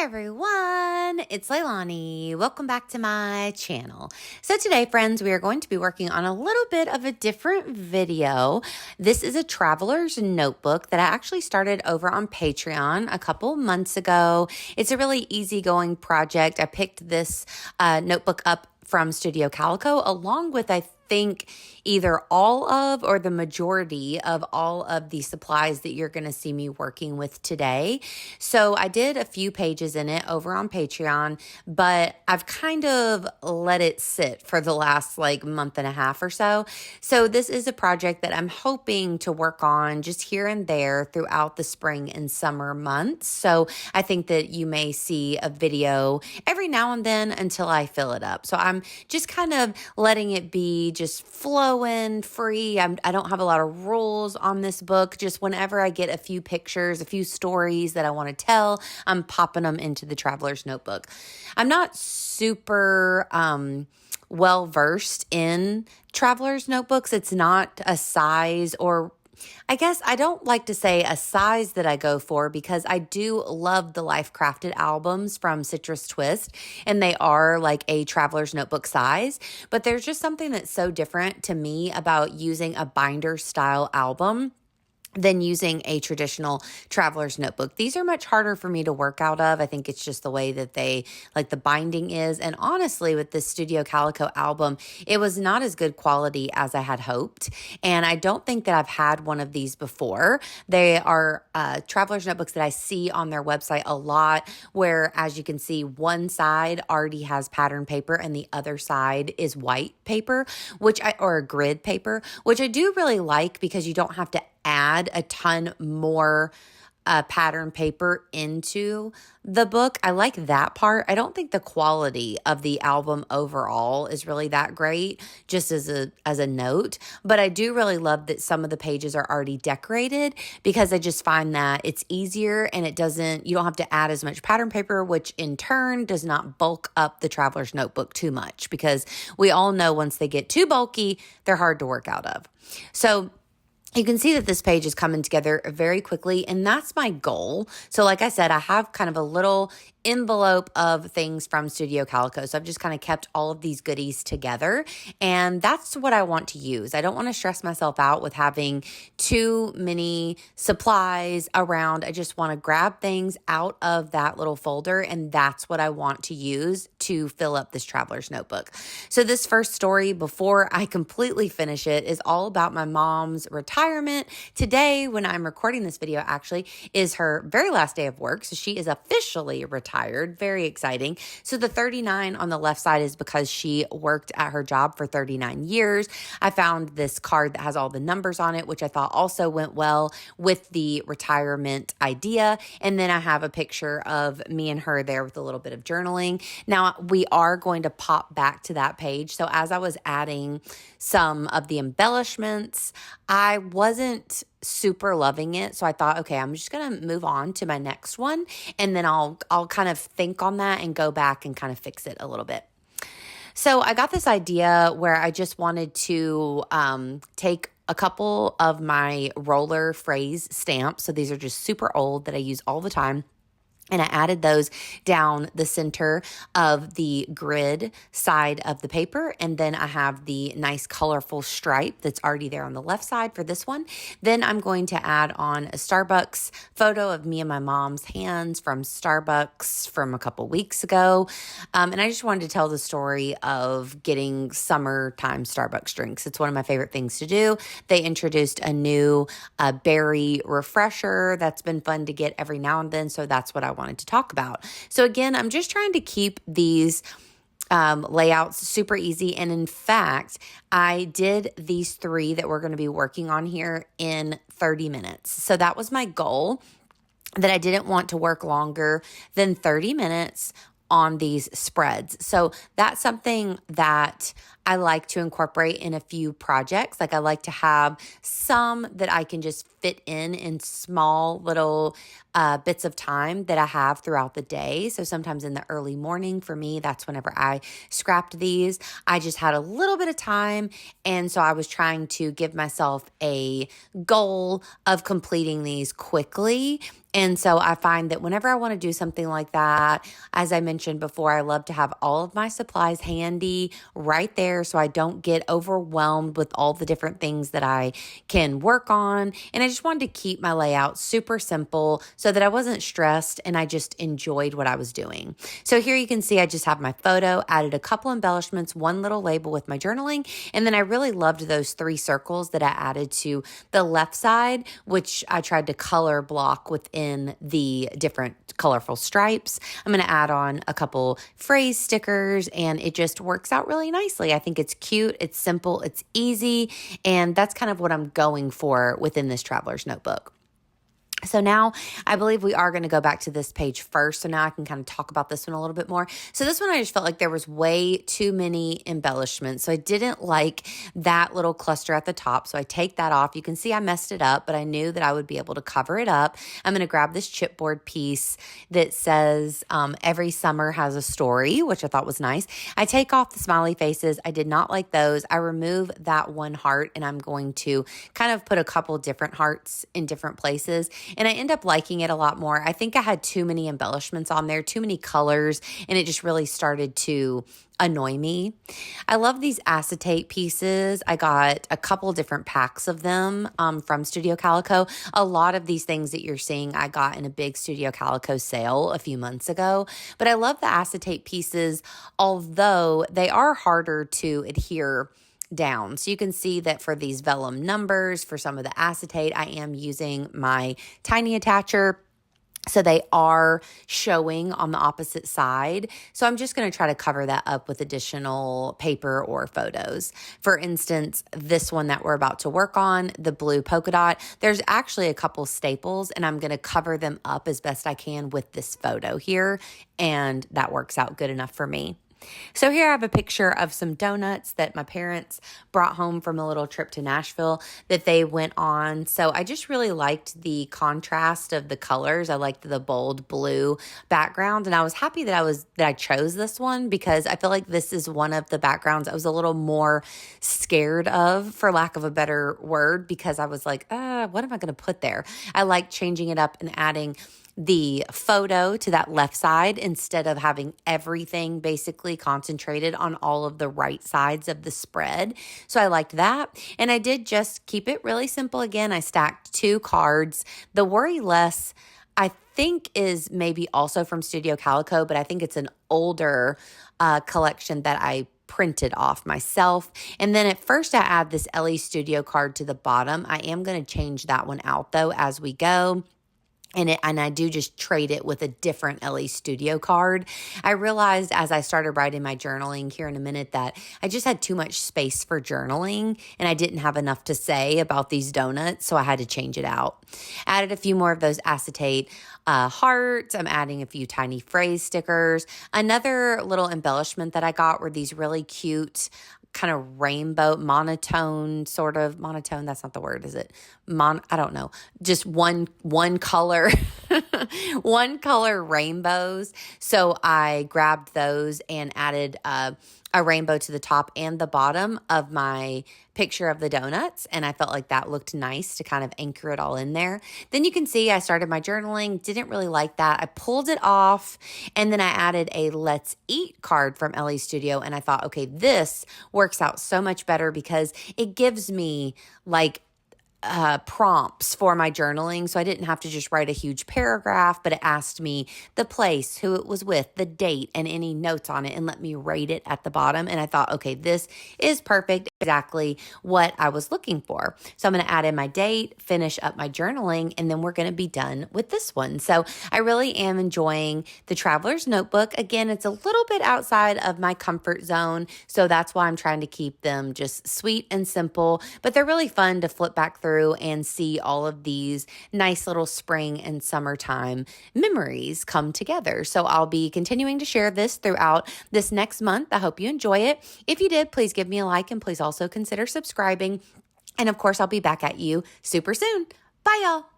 Hi everyone, it's Leilani. Welcome back to my channel. So today, friends, we are going to be working on a little bit of a different video. This is a traveler's notebook that I actually started over on Patreon a couple months ago. It's a really easygoing project. I picked this notebook up from Studio Calico along with, I think, either all of or the majority of all of the supplies that you're going to see me working with today. So I did a few pages in it over on Patreon, but I've kind of let it sit for the last month and a half or so. So this is a project that I'm hoping to work on just here and there throughout the spring and summer months. So I think that you may see a video every now and then until I fill it up. So I'm just kind of letting it be just flowing free. I don't have a lot of rules on this book. Just whenever I get a few pictures, a few stories that I want to tell, I'm popping them into the Traveler's Notebook. I'm not super well versed in Traveler's Notebooks. It's not a size, or I guess I don't like to say a size that I go for, because I do love the Life Crafted albums from Citrus Twist, and they are like a Traveler's Notebook size. But there's just something that's so different to me about using a binder style album than using a traditional traveler's notebook. These are much harder for me to work out of. I think it's just the way that they, like, the binding is. And honestly, with this Studio Calico album, it was not as good quality as I had hoped. And I don't think that I've had one of these before. They are traveler's notebooks that I see on their website a lot, where, as you can see, one side already has pattern paper and the other side is white paper, or grid paper, which I do really like, because you don't have to add a ton more pattern paper into the book. I like that part. I don't think the quality of the album overall is really that great, just as a note, but I do really love that some of the pages are already decorated, because I just find that it's easier and you don't have to add as much pattern paper, which in turn does not bulk up the traveler's notebook too much, because we all know once they get too bulky, they're hard to work out of. So you can see that this page is coming together very quickly, and that's my goal. So like I said, I have kind of a little envelope of things from Studio Calico. So I've just kind of kept all of these goodies together, and that's what I want to use. I don't want to stress myself out with having too many supplies around. I just want to grab things out of that little folder, and that's what I want to use to fill up this traveler's notebook. So this first story, before I completely finish it, is all about my mom's retirement. Today, when I'm recording this video, actually is her very last day of work. So she is officially retired. Very exciting. So the 39 on the left side is because she worked at her job for 39 years. I found this card that has all the numbers on it, which I thought also went well with the retirement idea. And then I have a picture of me and her there with a little bit of journaling. Now, we are going to pop back to that page. So as I was adding some of the embellishments, I wasn't super loving it. So I thought, okay, I'm just going to move on to my next one, and then I'll kind of think on that and go back and kind of fix it a little bit. So I got this idea where I just wanted to take a couple of my roller phrase stamps. So these are just super old that I use all the time. And I added those down the center of the grid side of the paper. And then I have the nice colorful stripe that's already there on the left side for this one. Then I'm going to add on a Starbucks photo of me and my mom's hands from Starbucks from a couple weeks ago. And I just wanted to tell the story of getting summertime Starbucks drinks. It's one of my favorite things to do. They introduced a new berry refresher that's been fun to get every now and then. So that's what I wanted to talk about. So again, I'm just trying to keep these layouts super easy. And in fact, I did these 3 that we're going to be working on here in 30 minutes. So that was my goal, that I didn't want to work longer than 30 minutes on these spreads. So that's something that I like to incorporate in a few projects. Like I like to have some that I can just fit in small little bits of time that I have throughout the day. So sometimes in the early morning for me, that's whenever I scrapped these. I just had a little bit of time. And so I was trying to give myself a goal of completing these quickly. And so I find that whenever I want to do something like that, as I mentioned before, I love to have all of my supplies handy right there so I don't get overwhelmed with all the different things that I can work on. And I just wanted to keep my layout super simple so that I wasn't stressed and I just enjoyed what I was doing. So here you can see I just have my photo, added a couple embellishments, one little label with my journaling, and then I really loved those 3 circles that I added to the left side, which I tried to color block within the different colorful stripes. I'm going to add on a couple phrase stickers and it just works out really nicely. I think it's cute, it's simple, it's easy, and that's kind of what I'm going for within this traveler's notebook. So now I believe we are going to go back to this page first. So now I can kind of talk about this one a little bit more. So this one, I just felt like there was way too many embellishments. So I didn't like that little cluster at the top. So I take that off. You can see I messed it up, but I knew that I would be able to cover it up. I'm going to grab this chipboard piece that says every summer has a story, which I thought was nice. I take off the smiley faces. I did not like those. I remove that one heart and I'm going to kind of put a couple different hearts in different places. And I end up liking it a lot more. I think I had too many embellishments on there, too many colors, and it just really started to annoy me. I love these acetate pieces. I got a couple different packs of them from Studio Calico. A lot of these things that you're seeing I got in a big Studio Calico sale a few months ago. But I love the acetate pieces, although they are harder to adhere down. So you can see that for these vellum numbers, for some of the acetate, I am using my tiny attacher. So they are showing on the opposite side. So I'm just going to try to cover that up with additional paper or photos. For instance, this one that we're about to work on, the blue polka dot, there's actually a couple staples and I'm going to cover them up as best I can with this photo here. And that works out good enough for me. So here I have a picture of some donuts that my parents brought home from a little trip to Nashville that they went on. So I just really liked the contrast of the colors. I liked the bold blue background, and I was happy that I chose this one because I feel like this is one of the backgrounds I was a little more scared of, for lack of a better word, because I was like, what am I going to put there? I like changing it up and adding the photo to that left side instead of having everything basically concentrated on all of the right sides of the spread. So I liked that. And I did just keep it really simple. Again, I stacked 2 cards. The Worry Less, I think, is maybe also from Studio Calico, but I think it's an older collection that I printed off myself. And then at first I add this Ellie Studio card to the bottom. I am going to change that one out though as we go. And I do just trade it with a different Ellie Studio card. I realized as I started writing my journaling here in a minute that I just had too much space for journaling and I didn't have enough to say about these donuts, so I had to change it out. Added a few more of those acetate hearts. I'm adding a few tiny phrase stickers. Another little embellishment that I got were these really cute kind of rainbow monotone, that's not the word, is it? I don't know. Just one color, one color rainbows. So I grabbed those and added a rainbow to the top and the bottom of my picture of the donuts. And I felt like that looked nice to kind of anchor it all in there. Then you can see I started my journaling, didn't really like that. I pulled it off and then I added a Let's Eat card from Ellie Studio. And I thought, okay, this works out so much better because it gives me like prompts for my journaling. So I didn't have to just write a huge paragraph, but it asked me the place, who it was with, the date, and any notes on it, and let me rate it at the bottom. And I thought, okay, this is perfect. exactly what I was looking for. So I'm going to add in my date, finish up my journaling, and then we're going to be done with this one. So I really am enjoying the Traveler's Notebook. Again, it's a little bit outside of my comfort zone, so that's why I'm trying to keep them just sweet and simple, but they're really fun to flip back through and see all of these nice little spring and summertime memories come together. So I'll be continuing to share this throughout this next month. I hope you enjoy it. If you did, please give me a like and please also consider subscribing. And of course, I'll be back at you super soon. Bye, y'all.